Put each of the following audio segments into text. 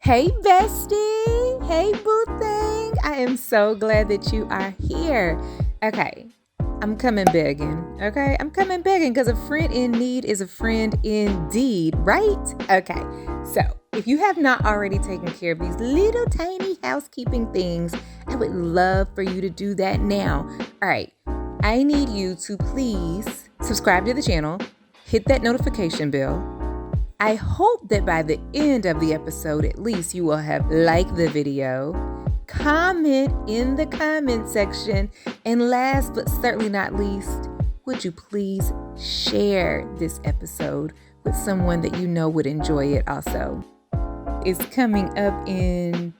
Hey, bestie. Hey, boo thing. I am so glad that you are here. Okay, I'm coming begging. Okay, I'm coming begging because a friend in need is a friend indeed, right? Okay, so if you have not already taken care of these little tiny housekeeping things, I would love for you to do that now. All right, I need you to please subscribe to the channel, hit that notification bell. I hope that by the end of the episode, at least you will have liked the video, comment in the comment section, and last but certainly not least, would you please share this episode with someone that you know would enjoy it also. It's coming up in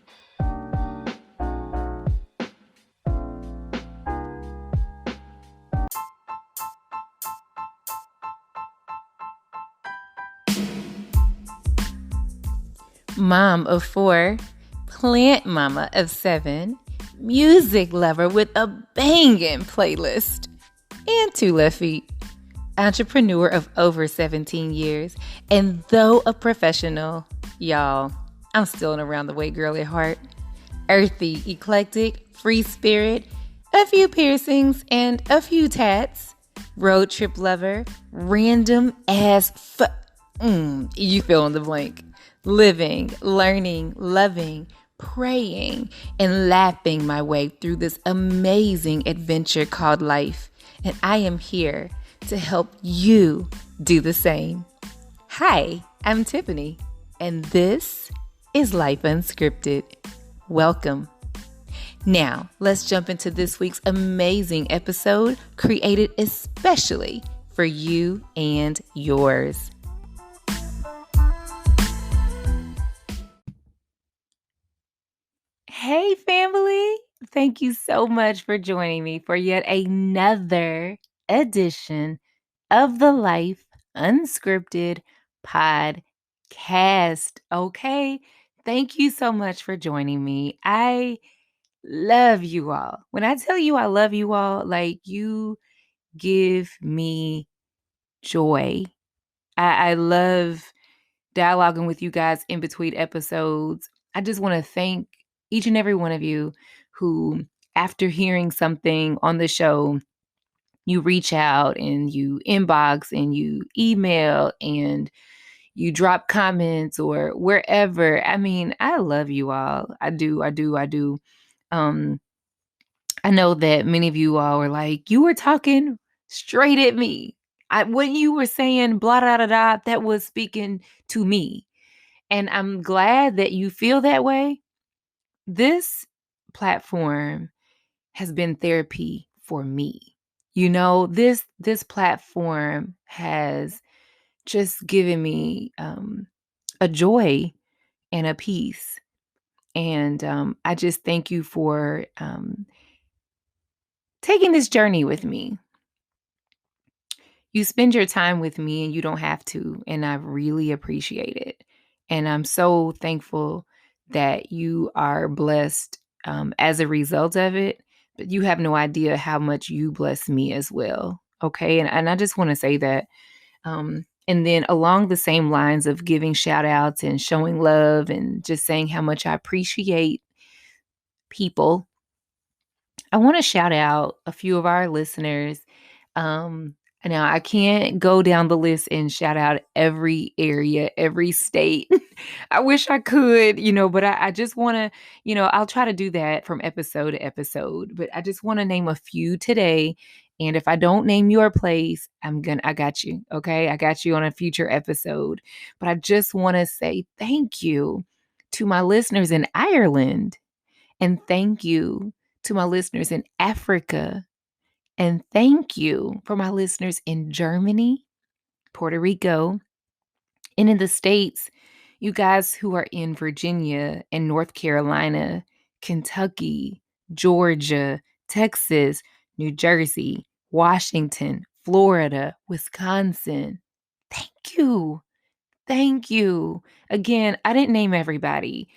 mom of 4, plant mama of 7, music lover with a banging playlist, and 2 left feet, entrepreneur of over 17 years, and though a professional, y'all, I'm still an around the way girl at heart, earthy, eclectic, free spirit, a few piercings, and a few tats, road trip lover, random as you fill in the blank. Living, learning, loving, praying, and laughing my way through this amazing adventure called life. And I am here to help you do the same. Hi, I'm Tiffany, and this is Life Unscripted. Welcome. Now, let's jump into this week's amazing episode created especially for you and yours. Hey, family. Thank you so much for joining me for yet another edition of the Life Unscripted Podcast. Okay. Thank you so much for joining me. I love you all. When I tell you I love you all, like you give me joy. I love dialoguing with you guys in between episodes. I just want to thank each and every one of you who, after hearing something on the show, you reach out and you inbox and you email and you drop comments or wherever. I mean, I love you all. I do. I know that many of you all were like, you were talking straight at me. When you were saying blah, da, da, da, that was speaking to me. And I'm glad that you feel that way. This platform has been therapy for me. You know, this platform has just given me a joy and a peace. And I just thank you for taking this journey with me. You spend your time with me and you don't have to, and I really appreciate it. And I'm so thankful that you are blessed as a result of it, but you have no idea how much you bless me as well. Okay. And I just want to say that. And then along the same lines of giving shout outs and showing love and just saying how much I appreciate people, I want to shout out a few of our listeners. Now, I can't go down the list and shout out every area, every state. I wish I could, but I just want to, I'll try to do that from episode to episode. But I just want to name a few today. And if I don't name your place, I got you. Okay. I got you on a future episode. But I just want to say thank you to my listeners in Ireland. And thank you to my listeners in Africa. And thank you for my listeners in Germany, Puerto Rico, and in the States, you guys who are in Virginia and North Carolina, Kentucky, Georgia, Texas, New Jersey, Washington, Florida, Wisconsin. Thank you. Thank you. Again, I didn't name everybody.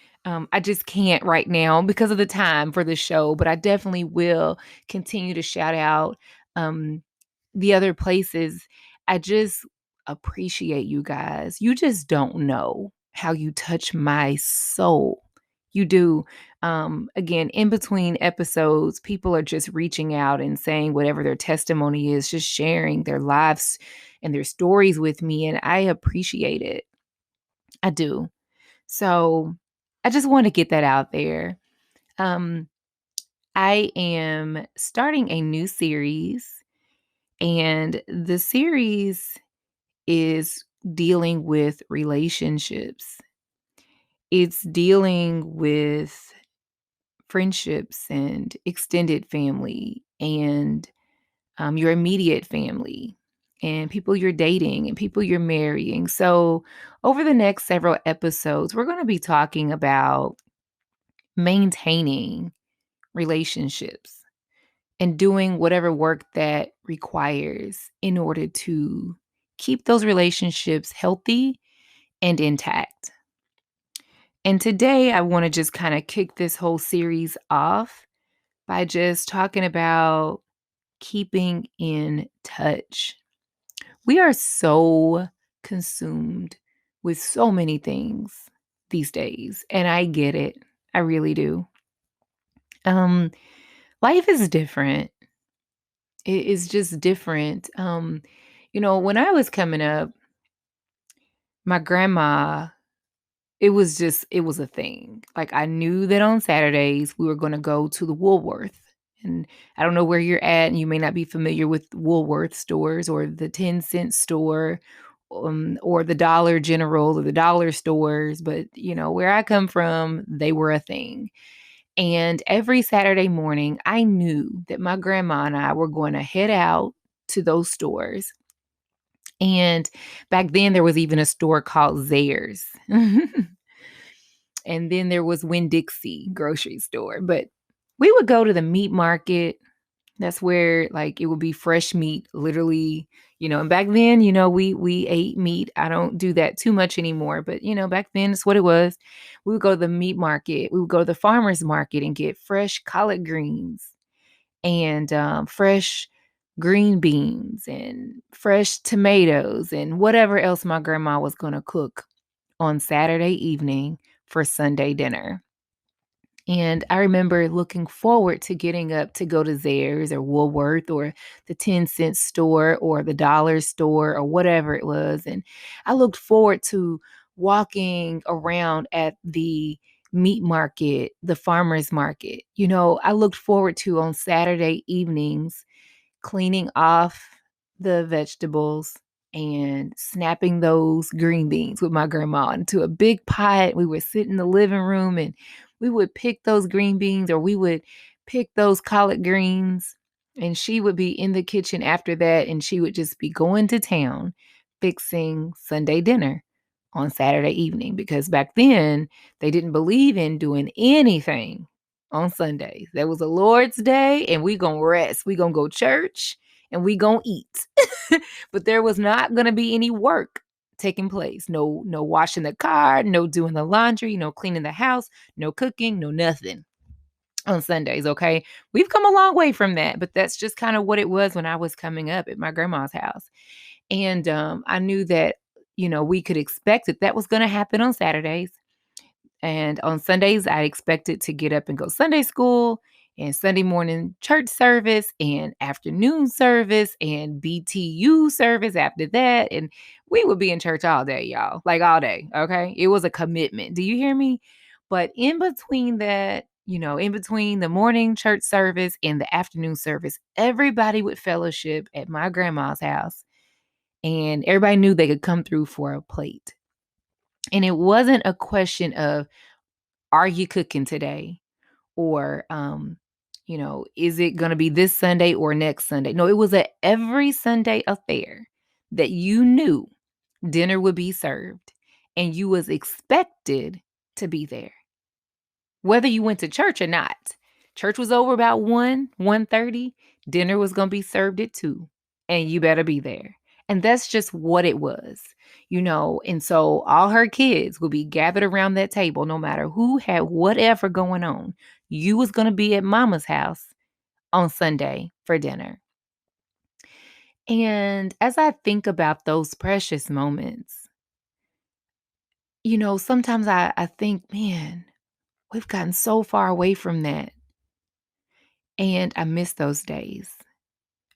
I just can't right now because of the time for the show, but I definitely will continue to shout out the other places. I just appreciate you guys. You just don't know how you touch my soul. You do. Again, in between episodes, people are just reaching out and saying whatever their testimony is, just sharing their lives and their stories with me. And I appreciate it. I do. So I just want to get that out there. Um, I am starting a new series, and the series is dealing with relationships. It's dealing with friendships and extended family and your immediate family and people you're dating and people you're marrying. So, over the next several episodes, we're going to be talking about maintaining relationships and doing whatever work that requires in order to keep those relationships healthy and intact. And today, I want to just kind of kick this whole series off by just talking about keeping in touch. We are so consumed with so many things these days, and I get it. I really do. Um, Life is different. It is just different. When I was coming up, my grandma, it was a thing. Like, I knew that on Saturdays we were going to go to the Woolworth. And I don't know where you're at, and you may not be familiar with Woolworth stores or the 10-cent store, or the Dollar General or the dollar stores. But, where I come from, they were a thing. And every Saturday morning, I knew that my grandma and I were going to head out to those stores. And back then, there was even a store called Zayre's. And then there was Winn-Dixie grocery store. But we would go to the meat market. That's where, like, it would be fresh meat, literally, and back then, we ate meat. I don't do that too much anymore, but back then it's what it was. We would go to the meat market. We would go to the farmer's market and get fresh collard greens and fresh green beans and fresh tomatoes and whatever else my grandma was going to cook on Saturday evening for Sunday dinner. And I remember looking forward to getting up to go to Zayre's or Woolworth or the 10-cent store or the dollar store or whatever it was. And I looked forward to walking around at the meat market, the farmer's market. I looked forward to on Saturday evenings cleaning off the vegetables and snapping those green beans with my grandma into a big pot. We would sit in the living room and we would pick those green beans, or we would pick those collard greens, and she would be in the kitchen after that, and she would just be going to town fixing Sunday dinner on Saturday evening, because back then they didn't believe in doing anything on Sundays. That was the Lord's day, and we gonna rest. We gonna go church and we gonna eat. But there was not gonna be any work taking place. No washing the car, no doing the laundry, no cleaning the house, no cooking, no nothing on Sundays. Okay. We've come a long way from that, but that's just kind of what it was when I was coming up at my grandma's house. And I knew that, we could expect that was going to happen on Saturdays. And on Sundays, I expected to get up and go Sunday school and Sunday morning church service and afternoon service and BTU service after that. And we would be in church all day, y'all, like all day. Okay. It was a commitment. Do you hear me? But in between that, in between the morning church service and the afternoon service, everybody would fellowship at my grandma's house, and everybody knew they could come through for a plate. And it wasn't a question of, are you cooking today? Or, is it going to be this Sunday or next Sunday? No, it was a every Sunday affair that you knew dinner would be served and you was expected to be there, whether you went to church or not. Church was over about 1:30. Dinner was going to be served at 2, and you better be there. And that's just what it was, And so all her kids would be gathered around that table, no matter who had whatever going on. You was going to be at mama's house on Sunday for dinner. And as I think about those precious moments, sometimes I think, man, we've gotten so far away from that. And I miss those days.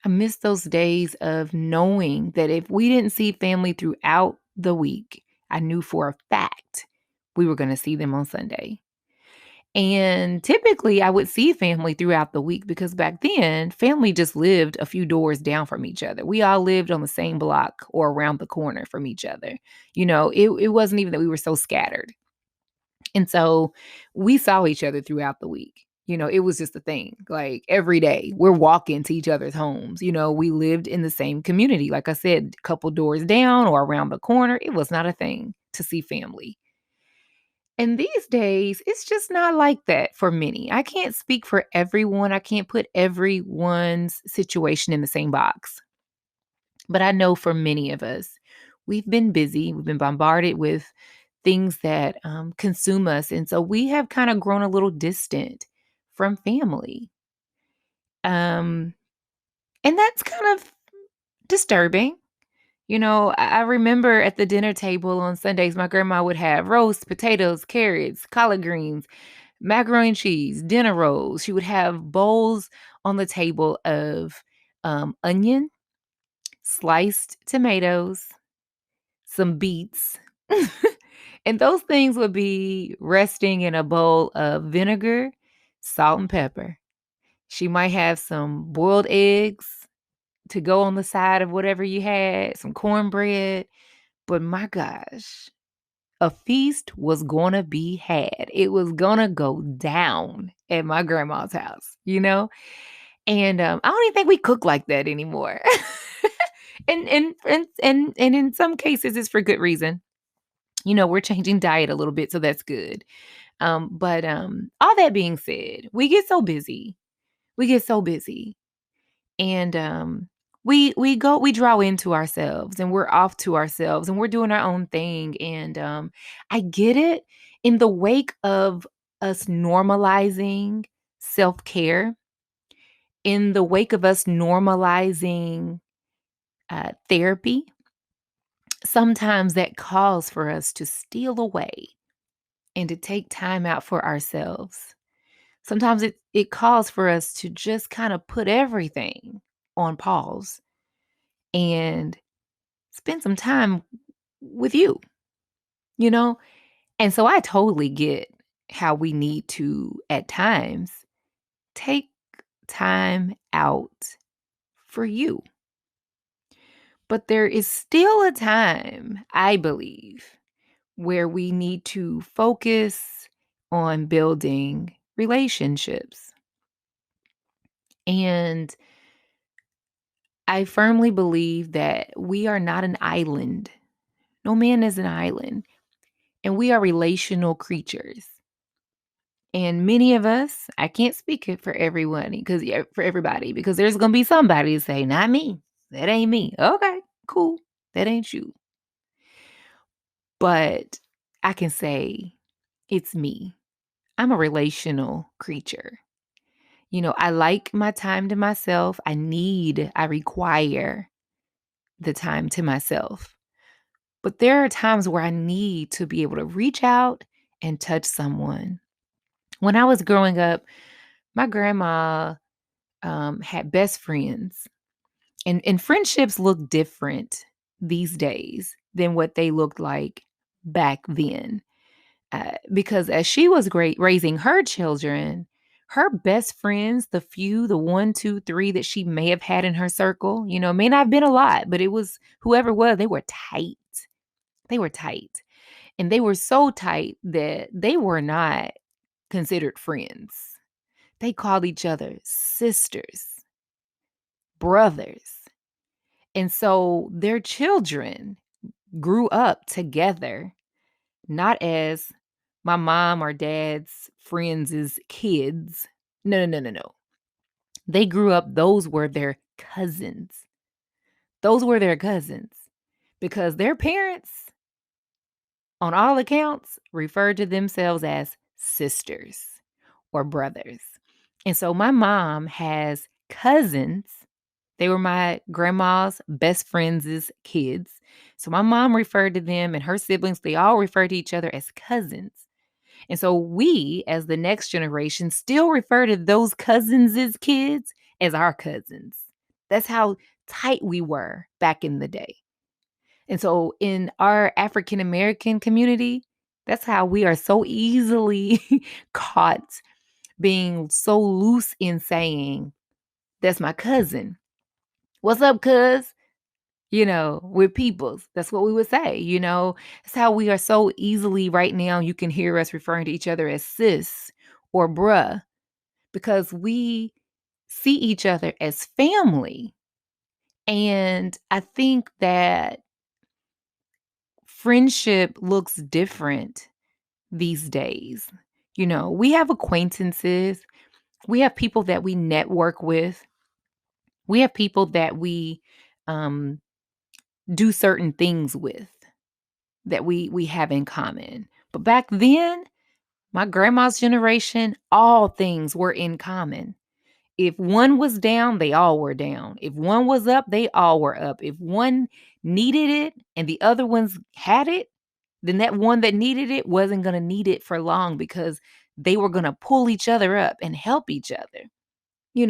I miss those days of knowing that if we didn't see family throughout the week, I knew for a fact we were going to see them on Sunday. And typically, I would see family throughout the week because back then, family just lived a few doors down from each other. We all lived on the same block or around the corner from each other. It wasn't even that we were so scattered. And so we saw each other throughout the week. It was just a thing. Like every day, we're walking to each other's homes. We lived in the same community. Like I said, a couple doors down or around the corner. It was not a thing to see family. And these days, it's just not like that for many. I can't speak for everyone. I can't put everyone's situation in the same box. But I know for many of us, we've been busy. We've been bombarded with things that consume us. And so we have kind of grown a little distant from family. And that's kind of disturbing. I remember at the dinner table on Sundays, my grandma would have roast potatoes, carrots, collard greens, macaroni and cheese, dinner rolls. She would have bowls on the table of onion, sliced tomatoes, some beets. And those things would be resting in a bowl of vinegar, salt, and pepper. She might have some boiled eggs to go on the side of whatever you had, some cornbread. But my gosh, a feast was going to be had. It was going to go down at my grandma's house. And I don't even think we cook like that anymore. And in some cases, it's for good reason. We're changing diet a little bit, so that's good. But all that being said, we get so busy. We get so busy. And we draw into ourselves and we're off to ourselves and we're doing our own thing. And I get it in the wake of us normalizing self-care, in the wake of us normalizing therapy. Sometimes that calls for us to steal away and to take time out for ourselves. Sometimes it calls for us to just kind of put everything on pause and spend some time with you, you know? And so I totally get how we need to, at times, take time out for you. But there is still a time, I believe, where we need to focus on building relationships. And I firmly believe that we are not an island. No man is an island. And we are relational creatures. And many of us, I can't speak it for everyone, for everybody, because there's going to be somebody to say, not me. That ain't me. Okay, cool. That ain't you. But I can say it's me. I'm a relational creature. I like my time to myself. I require the time to myself. But there are times where I need to be able to reach out and touch someone. When I was growing up, my grandma had best friends, and friendships look different these days than what they looked like back then. Because as she was raising her children, her best friends, the one, two, three that she may have had in her circle, may not have been a lot, but it was whoever it was, they were tight. They were tight. And they were so tight that they were not considered friends. They called each other sisters, brothers. And so their children grew up together, not as my mom or dad's friends' kids. No, no, no, no, no. They grew up, those were their cousins. Those were their cousins because their parents, on all accounts, referred to themselves as sisters or brothers. And so my mom has cousins. They were my grandma's best friends' kids. So my mom referred to them and her siblings, they all refer to each other as cousins. And so we, as the next generation, still refer to those cousins' kids as our cousins. That's how tight we were back in the day. And so in our African American community, that's how we are so easily caught being so loose in saying, that's my cousin. What's up, cuz? We're peoples. That's what we would say, That's how we are so easily right now. You can hear us referring to each other as sis or bruh because we see each other as family. And I think that friendship looks different these days. We have acquaintances, we have people that we network with, we have people that we um, do certain things with that we have in common. But back then, my grandma's generation, all things were in common. If one was down, they all were down. If one was up, they all were up. If one needed it and the other ones had it, then that one that needed it wasn't going to need it for long because they were going to pull each other up and help each other. We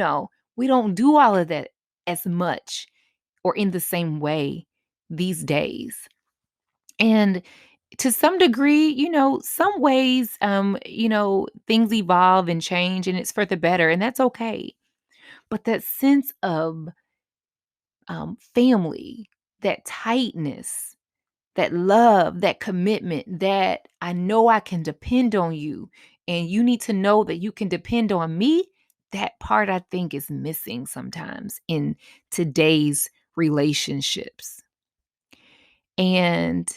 don't do all of that as much or in the same way these days. And to some degree, some ways, things evolve and change and it's for the better, and that's okay. But that sense of family, that tightness, that love, that commitment, that I know I can depend on you and you need to know that you can depend on me, that part I think is missing sometimes in today's relationships. And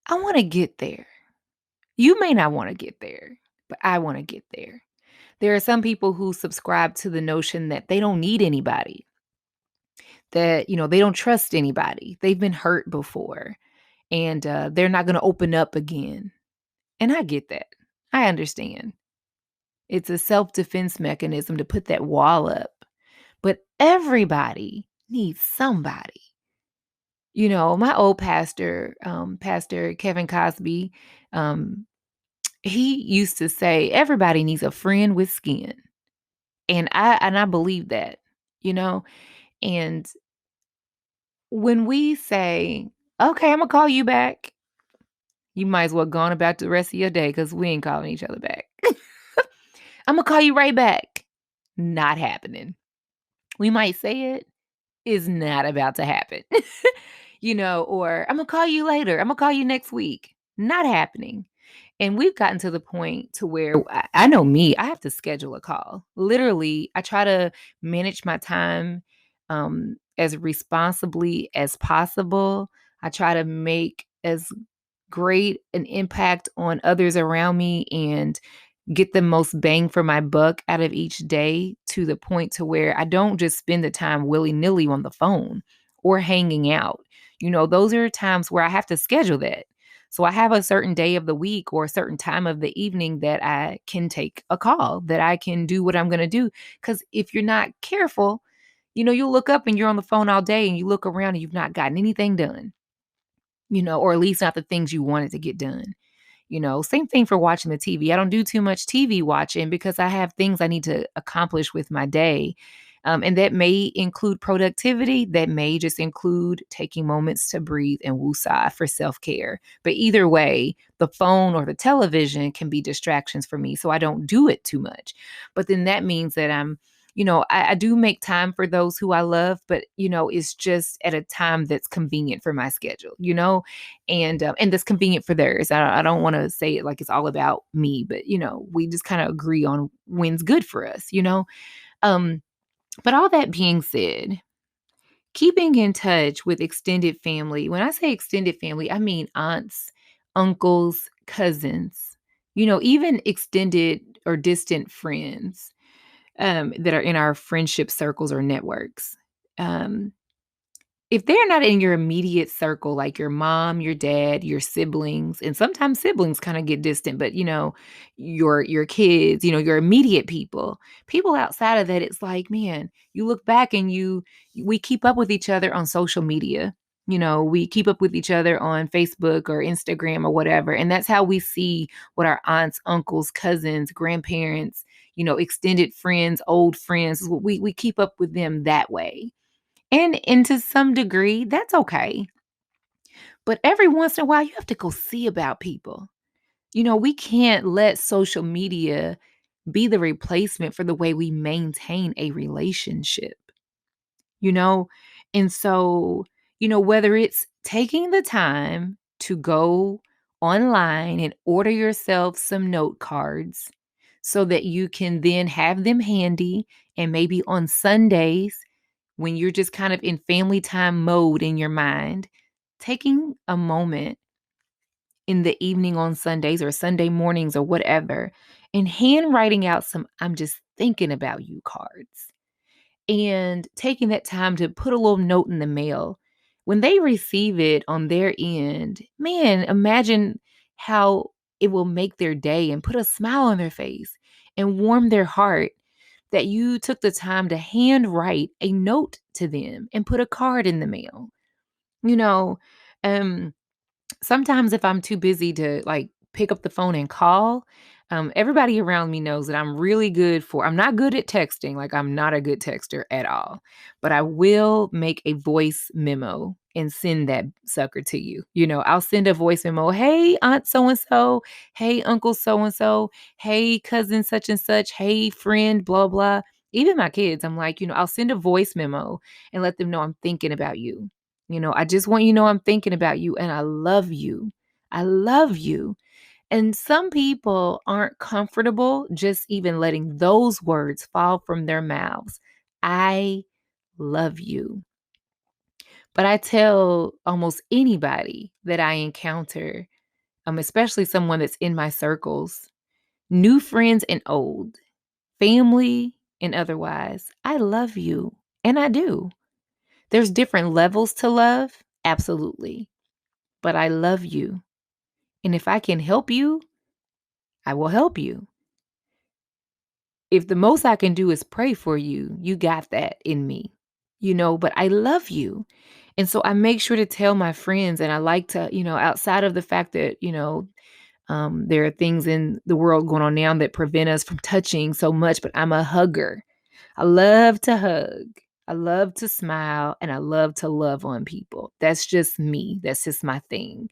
I want to get there. You may not want to get there, but I want to get there. There are some people who subscribe to the notion that they don't need anybody, that, they don't trust anybody. They've been hurt before and they're not going to open up again. And I get that. I understand. It's a self-defense mechanism to put that wall up. But everybody needs somebody. My old pastor, Pastor Kevin Cosby, he used to say, everybody needs a friend with skin. And I believe that, and when we say, okay, I'm gonna call you back, you might as well go on about the rest of your day because we ain't calling each other back. I'm gonna call you right back. Not happening. We might say it is not about to happen. Or I'm gonna call you later. I'm gonna call you next week. Not happening. And we've gotten to the point to where I know me, I have to schedule a call. Literally, I try to manage my time as responsibly as possible. I try to make as great an impact on others around me and get the most bang for my buck out of each day, to the point to where I don't just spend the time willy-nilly on the phone or hanging out. Those are times where I have to schedule that. So I have a certain day of the week or a certain time of the evening that I can take a call, that I can do what I'm going to do. Because if you're not careful, you'll look up and you're on the phone all day and you look around and you've not gotten anything done, or at least not the things you wanted to get done. Same thing for watching the TV. I don't do too much TV watching because I have things I need to accomplish with my day. And that may include productivity. That may just include taking moments to breathe and woosah for self-care. But either way, the phone or the television can be distractions for me. So I don't do it too much. But then that means that I do make time for those who I love, but, it's just at a time that's convenient for my schedule, and that's convenient for theirs. I don't want to say it like it's all about me, but, we just kind of agree on when's good for us, But all that being said, keeping in touch with extended family. When I say extended family, I mean aunts, uncles, cousins, even extended or distant friends that are in our friendship circles or networks. If they're not in your immediate circle, like your mom, your dad, your siblings, and sometimes siblings kind of get distant, but your kids, your immediate people outside of that, it's like, man, you look back and we keep up with each other on social media. We keep up with each other on Facebook or Instagram or whatever. And that's how we see what our aunts, uncles, cousins, grandparents, extended friends, old friends, we keep up with them that way. And to some degree, that's okay. But every once in a while, you have to go see about people. We can't let social media be the replacement for the way we maintain a relationship, you know? And so, whether it's taking the time to go online and order yourself some note cards so that you can then have them handy, and maybe on Sundays when you're just kind of in family time mode in your mind, taking a moment in the evening on Sundays or Sunday mornings or whatever, and handwriting out some "I'm just thinking about you" cards, and taking that time to put a little note in the mail. When they receive it on their end, man, imagine how it will make their day and put a smile on their face and warm their heart that you took the time to handwrite a note to them and put a card in the mail. You know, um, Sometimes if I'm too busy to like pick up the phone and call, everybody around me knows that I'm not good at texting. Like, I'm not a good texter at all, but I will make a voice memo and send that sucker to you. I'll send a voice memo. Hey, Aunt so and so. Hey, Uncle so and so. Hey, cousin such and such. Hey, friend, blah, blah. Even my kids, I'm like, I'll send a voice memo and let them know I'm thinking about you. I just want you to know I'm thinking about you and I love you. I love you. And some people aren't comfortable just even letting those words fall from their mouths. I love you. But I tell almost anybody that I encounter, especially someone that's in my circles, new friends and old, family and otherwise, I love you. And I do. There's different levels to love. Absolutely. But I love you. And if I can help you, I will help you. If the most I can do is pray for you, you got that in me, but I love you. And so I make sure to tell my friends, and I like to, outside of the fact that, there are things in the world going on now that prevent us from touching so much, but I'm a hugger. I love to hug. I love to smile, and I love to love on people. That's just me. That's just my thing.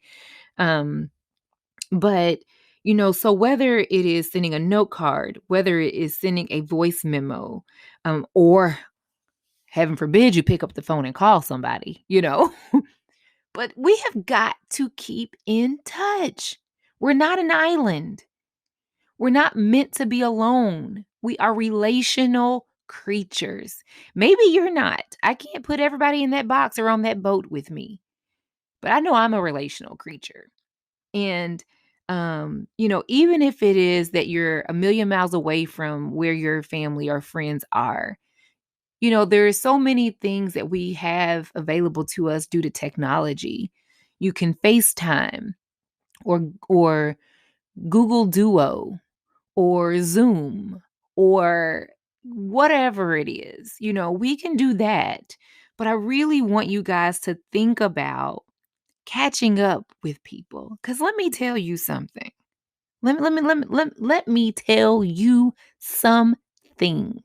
Um, But, so whether it is sending a note card, whether it is sending a voice memo, or heaven forbid you pick up the phone and call somebody, but we have got to keep in touch. We're not an island. We're not meant to be alone. We are relational creatures. Maybe you're not. I can't put everybody in that box or on that boat with me, but I know I'm a relational creature. And, even if it is that you're a million miles away from where your family or friends are, there are so many things that we have available to us due to technology. You can FaceTime or Google Duo or Zoom or whatever it is. We can do that. But I really want you guys to think about catching up with people. Because let me tell you something. Let me tell you something.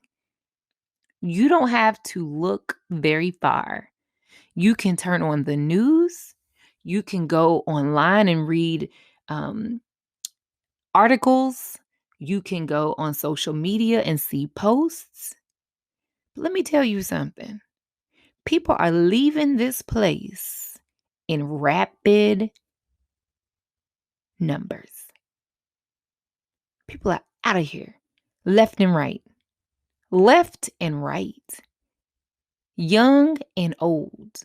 You don't have to look very far. You can turn on the news. You can go online and read articles. You can go on social media and see posts. But let me tell you something. People are leaving this place in rapid numbers. People are out of here, left and right, left and right, young and old.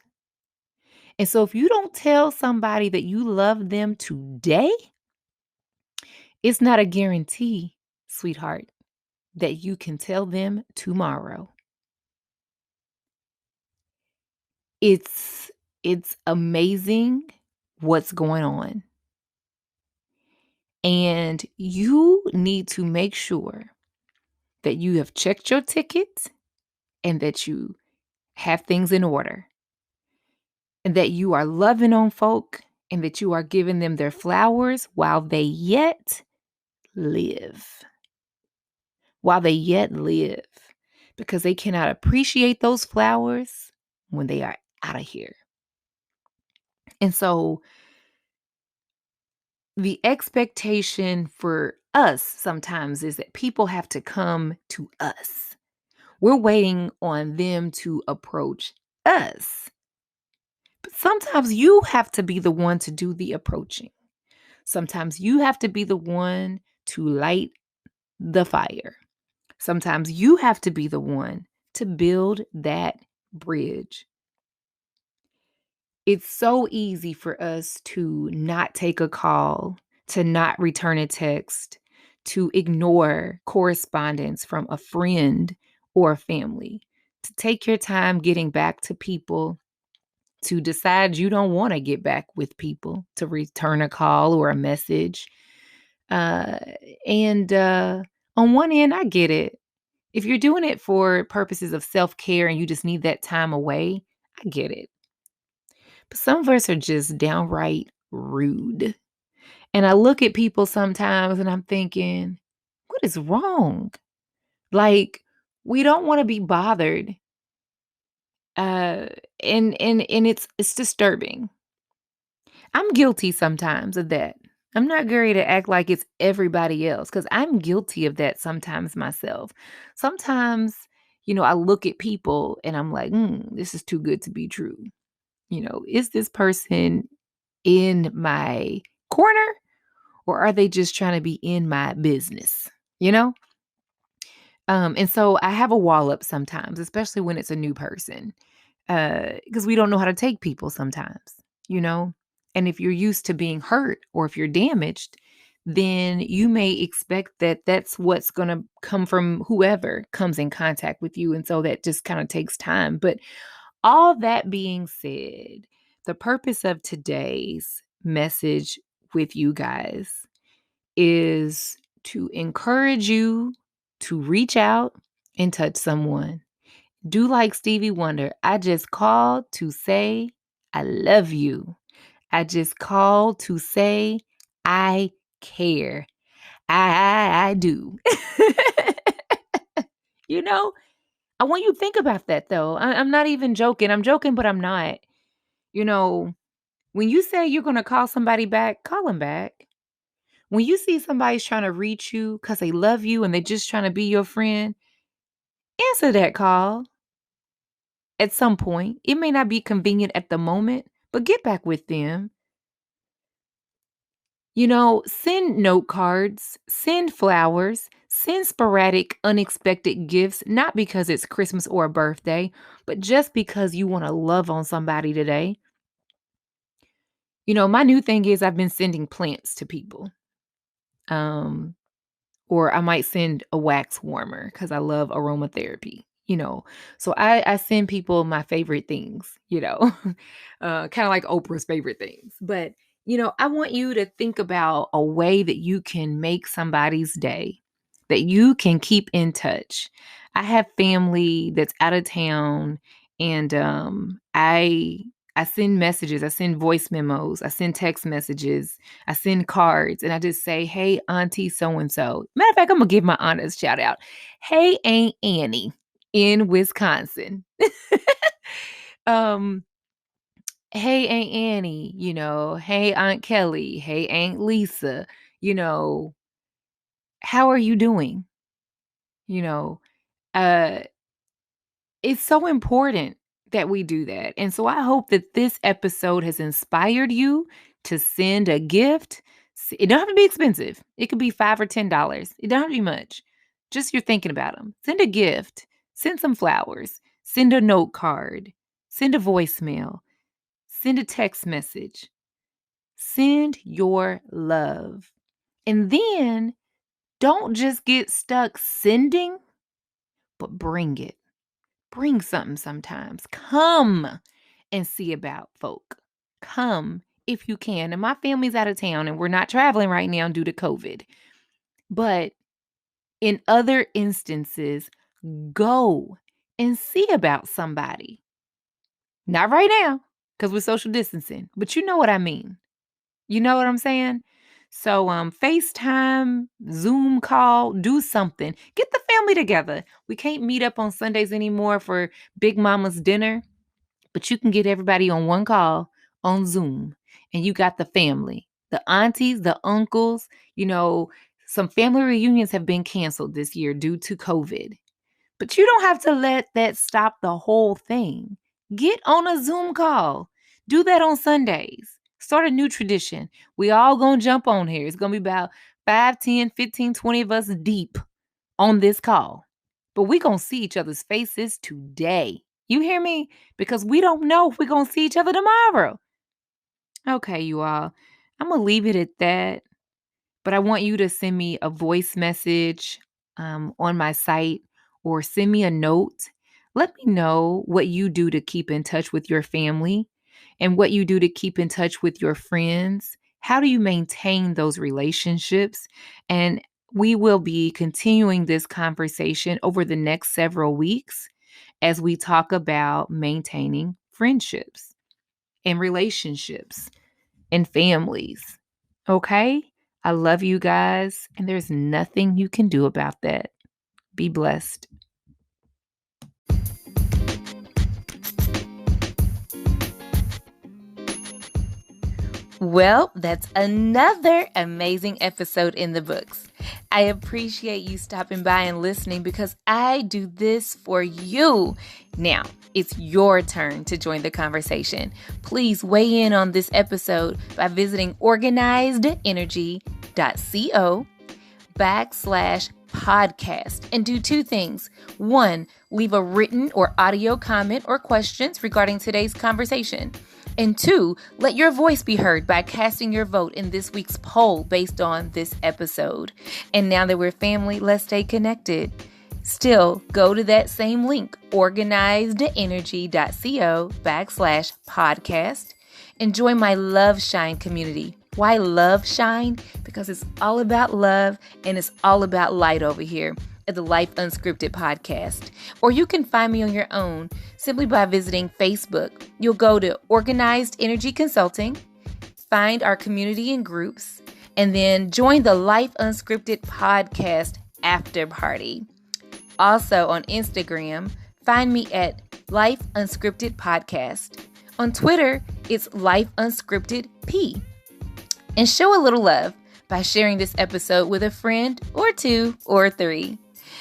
And so if you don't tell somebody that you love them today, it's not a guarantee, sweetheart, that you can tell them tomorrow. It's amazing what's going on. And you need to make sure that you have checked your tickets and that you have things in order. and that you are loving on folk and that you are giving them their flowers while they yet live. While they yet live. Because they cannot appreciate those flowers when they are out of here. And so the expectation for us sometimes is that people have to come to us. We're waiting on them to approach us. But sometimes you have to be the one to do the approaching. Sometimes you have to be the one to light the fire. Sometimes you have to be the one to build that bridge. It's so easy for us to not take a call, to not return a text, to ignore correspondence from a friend or a family, to take your time getting back to people, to decide you don't want to get back with people, to return a call or a message. Uh, and on one end, I get it. If you're doing it for purposes of self-care and you just need that time away, I get it. But some of us are just downright rude. And I look at people sometimes and I'm thinking, what is wrong? Like, we don't want to be bothered. Uh and it's disturbing. I'm guilty sometimes of that. I'm not going to act like it's everybody else because I'm guilty of that sometimes myself. Sometimes, I look at people and I'm like, this is too good to be true. Is this person in my corner or are they just trying to be in my business? You know? And so I have a wall up sometimes, especially when it's a new person, because we don't know how to take people sometimes, you know? And if you're used to being hurt or if you're damaged, then you may expect that that's what's going to come from whoever comes in contact with you. And so that just kind of takes time. But all that being said, the purpose of today's message with you guys is to encourage you to reach out and touch someone. Do like Stevie Wonder. I just called to say I love you. I just called to say I care. I do. you know, I want you to think about that though. I'm not even joking. I'm joking, but I'm not. You know, when you say you're going to call somebody back, call them back. When you see somebody's trying to reach you because they love you and they're just trying to be your friend, answer that call at some point. It may not be convenient at the moment, but get back with them. Send note cards, send flowers, send sporadic, unexpected gifts, not because it's Christmas or a birthday, but just because you want to love on somebody today. My new thing is I've been sending plants to people. Or I might send a wax warmer because I love aromatherapy. So I send people my favorite things, kind of like Oprah's favorite things. But, I want you to think about a way that you can make somebody's day, that you can keep in touch. I have family that's out of town and I send messages, I send voice memos, I send text messages, I send cards, and I just say, hey, Auntie so-and-so. Matter of fact, I'm going to give my aunt a shout out. Hey, Aunt Annie in Wisconsin. um, hey, Aunt Annie, hey, Aunt Kelly, hey, Aunt Lisa, you know, how are you doing? You know, uh, it's so important that we do that. And so I hope that this episode has inspired you to send a gift. It don't have to be expensive. It could be $5 or $10. It don't have to be much. Just you're thinking about them. Send a gift. Send some flowers. Send a note card. Send a voicemail. Send a text message. Send your love. And then don't just get stuck sending, but bring it. Bring something sometimes. Come and see about folk. Come if you can. And my family's out of town and we're not traveling right now due to COVID. But in other instances, go and see about somebody. Not right now. because we're social distancing. But you know what I mean. You know what I'm saying? So FaceTime, Zoom call, do something. Get the family together. We can't meet up on Sundays anymore for Big Mama's dinner, but you can get everybody on one call on Zoom, and you got the family, the aunties, the uncles. Some family reunions have been canceled this year due to COVID. But you don't have to let that stop the whole thing. Get on a Zoom call. Do that on Sundays. Start a new tradition. We all gonna jump on here. It's gonna be about 5, 10, 15, 20 of us deep on this call. But we gonna see each other's faces today. You hear me? Because we don't know if we're gonna see each other tomorrow. Okay, you all. I'm gonna leave it at that. But I want you to send me a voice message on my site, or send me a note. Let me know what you do to keep in touch with your family and what you do to keep in touch with your friends. How do you maintain those relationships? And we will be continuing this conversation over the next several weeks as we talk about maintaining friendships and relationships and families. Okay? I love you guys, and there's nothing you can do about that. Be blessed. Well, that's another amazing episode in the books. I appreciate you stopping by and listening because I do this for you. Now, it's your turn to join the conversation. Please weigh in on this episode by visiting organizedenergy.co/podcast and do two things. One, leave a written or audio comment or questions regarding today's conversation. And two, let your voice be heard by casting your vote in this week's poll based on this episode. And now that we're family, let's stay connected. Still, go to that same link, organizedenergy.co/podcast, and join my Love Shine community. Why Love Shine? Because it's all about love and it's all about light over here at the Life Unscripted Podcast. Or you can find me on your own simply by visiting Facebook. You'll go to Organized Energy Consulting, find our community and groups, and then join the Life Unscripted Podcast after party. Also on Instagram, find me at Life Unscripted Podcast. On Twitter, it's Life Unscripted P. And show a little love by sharing this episode with a friend or two or three.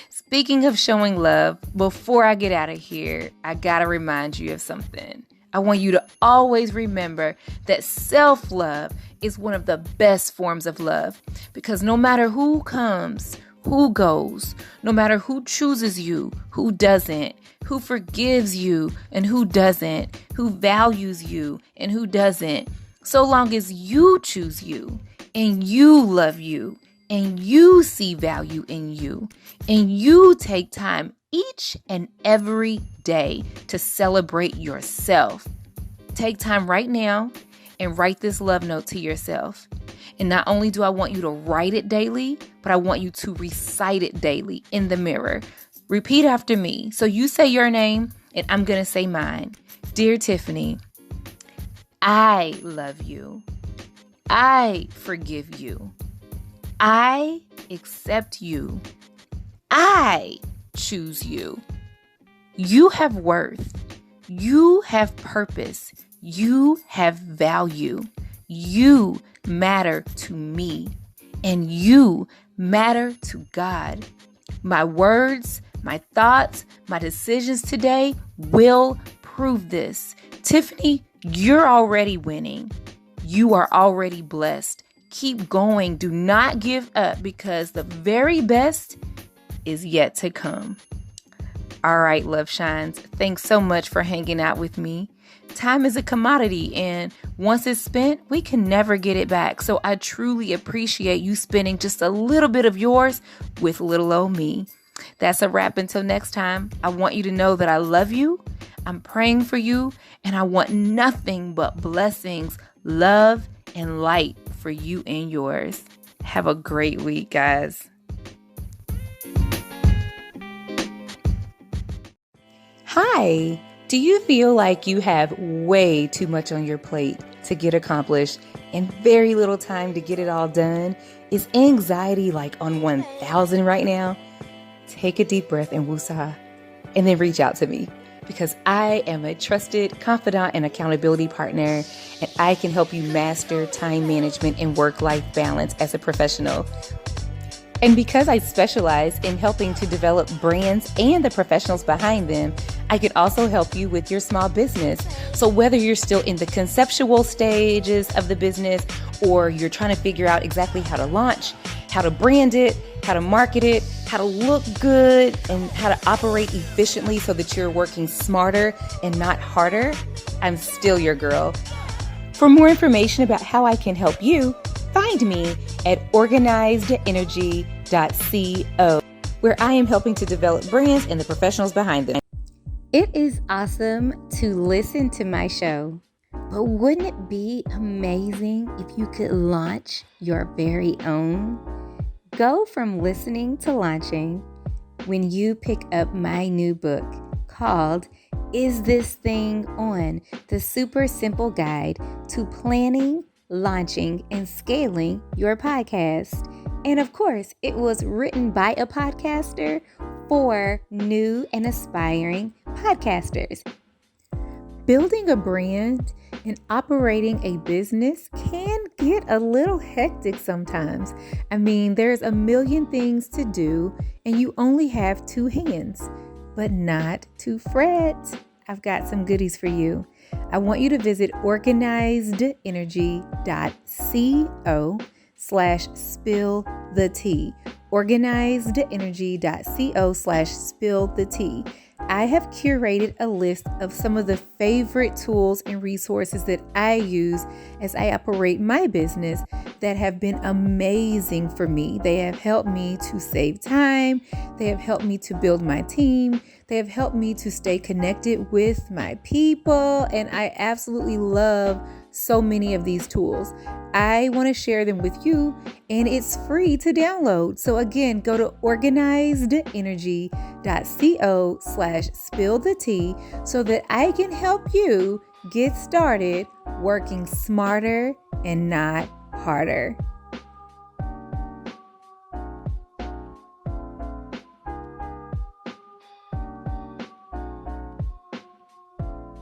Speaking of showing love, before I get out of here, I gotta remind you of something. I want you to always remember that self-love is one of the best forms of love, because no matter who comes, who goes, no matter who chooses you, who doesn't, who forgives you and who doesn't, who values you and who doesn't, so long as you choose you and you love you and you see value in you and you take time each and every day to celebrate yourself. Take time right now and write this love note to yourself. And not only do I want you to write it daily, but I want you to recite it daily in the mirror. Repeat after me. So you say your name and I'm going to say mine. Dear Tiffany, I love you. I forgive you. I accept you. I choose you. You have worth. You have purpose. You have value. You matter to me. And you matter to God. My words, my thoughts, my decisions today will prove this. Tiffany, you're already winning. You are already blessed. Keep going. Do not give up, because the very best is yet to come. All right, Love Shines. Thanks so much for hanging out with me. Time is a commodity, and once it's spent, we can never get it back. So I truly appreciate you spending just a little bit of yours with little old me. That's a wrap until next time. I want you to know that I love you. I'm praying for you, and I want nothing but blessings, love, and light for you and yours. Have a great week, guys. Hi, Do you feel like you have way too much on your plate to get accomplished and very little time to get it all done? Is anxiety like on 1,000 right now? Take a deep breath and woosah, and then reach out to me, because I am a trusted confidant and accountability partner, and I can help you master time management and work-life balance as a professional. And because I specialize in helping to develop brands and the professionals behind them, I could also help you with your small business. So whether you're still in the conceptual stages of the business, or you're trying to figure out exactly how to launch, how to brand it, how to market it, how to look good, and how to operate efficiently so that you're working smarter and not harder, I'm still your girl. For more information about how I can help you, find me at organizedenergy.co, where I am helping to develop brands and the professionals behind them. It is awesome to listen to my show, but wouldn't it be amazing if you could launch your very own? Go from listening to launching when you pick up my new book called Is This Thing On? The Super Simple Guide to Planning, Launching, and Scaling Your Podcast. And of course, it was written by a podcaster for new and aspiring podcasters. Building a brand and operating a business can get a little hectic sometimes. I mean, there's a million things to do and you only have 2 hands, but not to fret. I've got some goodies for you. I want you to visit organizedenergy.co/spill-the-tea. organizedenergy.co/spill-the-tea. I have curated a list of some of the favorite tools and resources that I use as I operate my business that have been amazing for me. They have helped me to save time. They have helped me to build my team. They have helped me to stay connected with my people. And I absolutely love so many of these tools. I want to share them with you, and it's free to download. So again, go to organizedenergy.co/spill-the-tea so that I can help you get started working smarter and not harder.